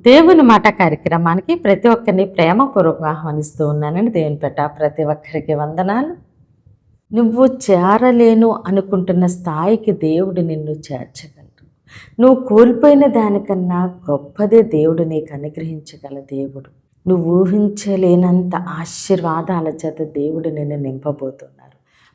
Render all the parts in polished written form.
దేవుని మాట కార్యక్రమానికి ప్రతి ఒక్కరిని ప్రేమపూర్వకంగా ఆహ్వానిస్తూ ఉన్నానండి. దేవుని పెట్ట ప్రతి ఒక్కరికి వందనాలు. నువ్వు చేరలేను అనుకుంటున్న స్థాయికి దేవుడు నిన్ను చేర్చగలడు. నువ్వు కోల్పోయిన దానికన్నా గొప్పదే దేవుడు నీకు అనుగ్రహించగల దేవుడు. నువ్వు ఊహించలేనంత ఆశీర్వాదాల చేత దేవుడు నిన్ను నింపబోతున్నాడు.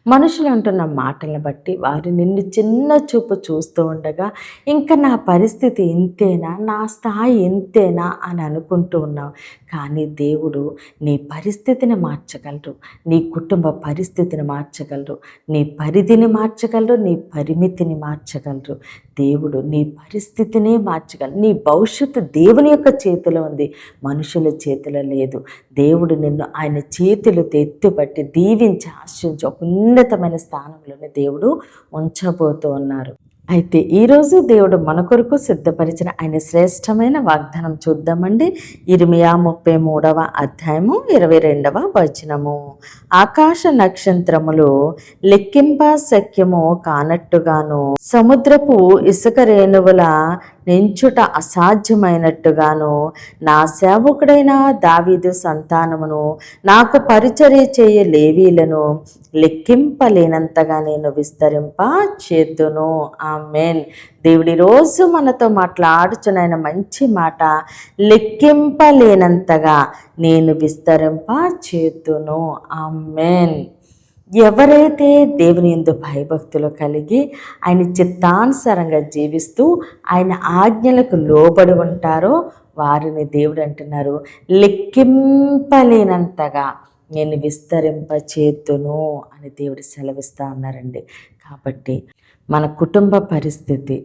మనుషులు అంటున్న మాటలను బట్టి వారు నిన్ను చిన్న చూపు చూస్తూ ఉండగా ఇంకా నా పరిస్థితి ఇంతేనా, నా స్థాయి ఇంతేనా అని అనుకుంటూ ఉన్నావు. కానీ దేవుడు నీ పరిస్థితిని మార్చగలరు, నీ కుటుంబ పరిస్థితిని మార్చగలరు, నీ పరిధిని మార్చగలరు, నీ పరిమితిని మార్చగలరు. దేవుడు నీ పరిస్థితినే మార్చగలరు. నీ భవిష్యత్తు దేవుని యొక్క చేతిలో ఉంది, మనుషుల చేతిలో లేదు. దేవుడు నిన్ను ఆయన చేతులతో ఎత్తుపట్టి దీవించి ఆశించి ఒక ఉన్నతమైన స్థానంలోనే దేవుడు ఉంచబోతూ ఉన్నారు. అయితే ఈరోజు దేవుడు మన కొరకు సిద్ధపరిచిన ఆయన శ్రేష్టమైన వాగ్దానం చూద్దామండి. ఇర్మియా 33వ అధ్యాయము 22వ వచనము. ఆకాశ నక్షత్రములు లెక్కింప శక్యము కానట్టుగాను, సముద్రపు ఇసుక రేణువుల నించుట అసాధ్యమైనట్టుగాను, నా సేవకుడైన దావీదు సంతానమును, నాకు పరిచర్య చేయ లేవీలను లెక్కింపలేనంతగా నేను విస్తరింప చేతును. ఆమేన్. దేవుడి రోజు మనతో మాట్లాడుచున్న మంచి మాట, లెక్కింపలేనంతగా నేను విస్తరింప చేతును. ఆమేన్. ఎవరైతే దేవుని యందు భయభక్తులు కలిగి ఆయన చిత్తానుసారంగా జీవిస్తూ ఆయన ఆజ్ఞలకు లోబడి ఉంటారో వారిని దేవుడు అంటున్నారు, లెక్కింపలేనంతగా నేను విస్తరింపచేతును అని దేవుడు సెలవిస్తూ ఉన్నారండి. కాబట్టి మన కుటుంబ పరిస్థితి,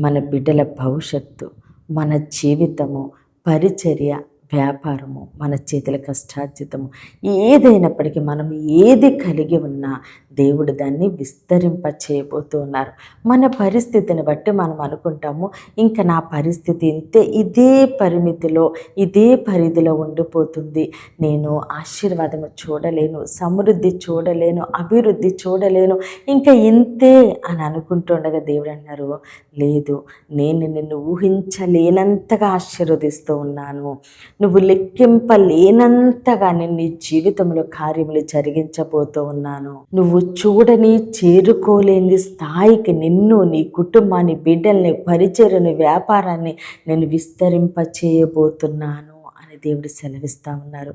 మన బిడ్డల భవిష్యత్తు, మన జీవితము, పరిచర్య, వ్యాపారము, మన చేతుల కష్టార్జితము ఏదైనప్పటికీ మనం ఏది కలిగి ఉన్నా దేవుడు దాన్ని విస్తరింప చేయబోతూ ఉన్నారు. మన పరిస్థితిని బట్టి మనం అనుకుంటాము, ఇంకా నా పరిస్థితి ఇంతే, ఇదే పరిమితిలో ఇదే పరిధిలో ఉండిపోతుంది, నేను ఆశీర్వాదము చూడలేను, సమృద్ధి చూడలేను, అభివృద్ధి చూడలేను, ఇంకా ఇంతే అని అనుకుంటుండగా దేవుడు అన్నారు, లేదు, నేను నిన్ను ఊహించలేనంతగా ఆశీర్వదిస్తూ ఉన్నాను. నువ్వు లెక్కింపలేనంతగా నేను నీ జీవితంలో కార్యములు జరిగించబోతూ ఉన్నాను. నువ్వు చూడని చేరుకోలేని స్థాయికి నిన్ను, నీ కుటుంబాన్ని, బిడ్డల్ని, పరిచర్యను, వ్యాపారాన్ని నేను విస్తరింప చేయబోతున్నాను అని దేవుడు సెలవిస్తూ ఉన్నారు.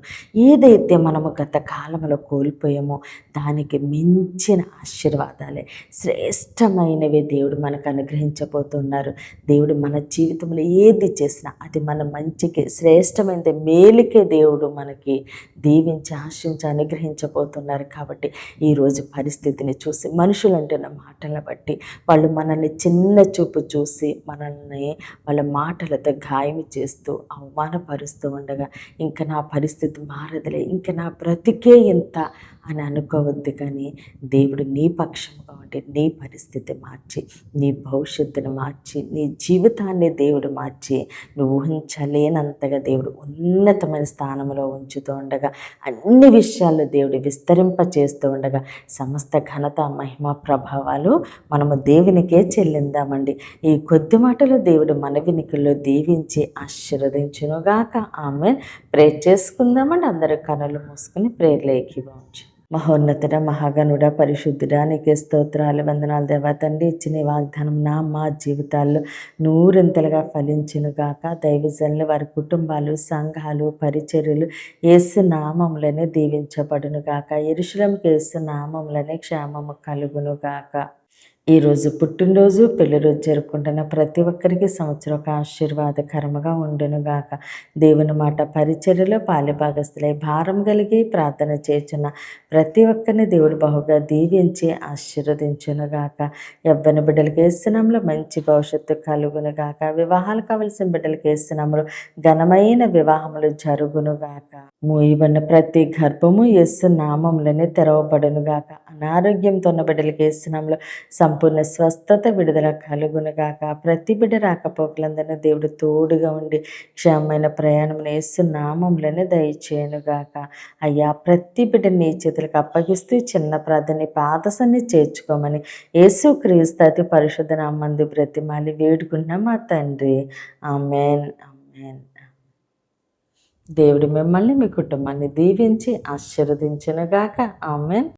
ఏదైతే మనము గత కాలంలో కోల్పోయామో దానికి మించిన ఆశీర్వాదాలే, శ్రేష్టమైనవి దేవుడు మనకు అనుగ్రహించబోతున్నారు. దేవుడు మన జీవితంలో ఏది చేసినా అది మన మంచికి, శ్రేష్టమైనది, మేలుకే దేవుడు మనకి దీవించి ఆశించి అనుగ్రహించబోతున్నారు. కాబట్టి ఈరోజు పరిస్థితిని చూసి, మనుషులు అంటున్న మాటలను బట్టి వాళ్ళు మనల్ని చిన్న చూపు చూసి మనల్ని వాళ్ళ మాటలతో గాయం చేస్తూ అవమానపరుస్తూ ఉండగా, ఇంకా నా పరిస్థితి మారదులే, ఇంకా నా బ్రతికే ఇంత అని అనుకోవద్దు. కానీ దేవుడు నీ పక్షంగా ఉంటే నీ పరిస్థితి మార్చి, నీ భవిష్యత్తును మార్చి, నీ జీవితాన్ని దేవుడు మార్చి, నువ్వు ఊహించలేనంతగా దేవుడు ఉన్నతమైన స్థానంలో ఉంచుతూ ఉండగా, అన్ని విషయాల్లో దేవుడు విస్తరింప చేస్తూ ఉండగా, సమస్త ఘనత, మహిమ, ప్రభావాలు మనము దేవునికే చెల్లిందామండి. ఈ కొద్ది మాటలు దేవుడు మన వినికిల్లో దీవించి ఆశీర్వదించునుగాక. ఆమెన్. ప్రేర్ చేసుకుందామండి. అందరూ కనులు మూసుకుని ప్రేర్లో ఏకీభవించు. మహోన్నతుడ, మహాగణుడ, పరిశుద్ధుడా, నీకే స్తోత్రాలు, వందనాలు దేవా తండ్రి. ఇచ్చిన వాగ్దానం మా జీవితాల్లో నూరింతలుగా ఫలించునుగాక. దైవజనులు, వారి కుటుంబాలు, సంఘాలు, పరిచర్యలు యేసు నామములనే దీవించబడునుగాక. యెరూషలేముకు యేసు నామములనే క్షేమము కలుగునుగాక. ఈరోజు పుట్టినరోజు, పెళ్లిరోజు జరుపుకుంటున్న ప్రతి ఒక్కరికి సంవత్సరం ఒక ఆశీర్వాదకరముగా ఉండునుగాక. దేవుని మాట పరిచర్యలో పాలిభాగస్తులై భారం కలిగి ప్రార్థన చేస్తున్న ప్రతి ఒక్కరిని దేవుడు బహుగా దీవించి ఆశీర్వదించునుగాక. యవ్వన బిడ్డలకి యేసునామములో మంచి భవిష్యత్తు కలుగునుగాక. వివాహాలు కావలసిన బిడ్డలకి యేసునామములో ఘనమైన వివాహములు జరుగునుగాక. మూయబడిన ప్రతి గర్భము యేసు నామములనే తెరవబడునుగాక. అనారోగ్యంతో ఉన్న బిడ్డలకి యేసునామములో సంపూర్ణ స్వస్థత, విడుదల కలుగునుగాక. ప్రతి బిడ్డ రాకపోకలందరినీ దేవుడు తోడుగా ఉండి క్షేమమైన ప్రయాణం యేసు నామములనే దయచేయనుగాక. అయ్యా, ప్రతి బిడ్డ నీ చేతులకు అప్పగిస్తూ చిన్న ప్రార్థన పాదసన్ని చేర్చుకోమని యేసు క్రీస్తు అతి పరిశుద్ధ నామందు బ్రతిమాలి వేడుకున్నాం మా తండ్రి. ఆమెన్. ఆమెన్. దేవుడు మిమ్మల్ని మీ కుటుంబాన్ని దీవించి ఆశీర్వదించునుగాక. ఆమేన్.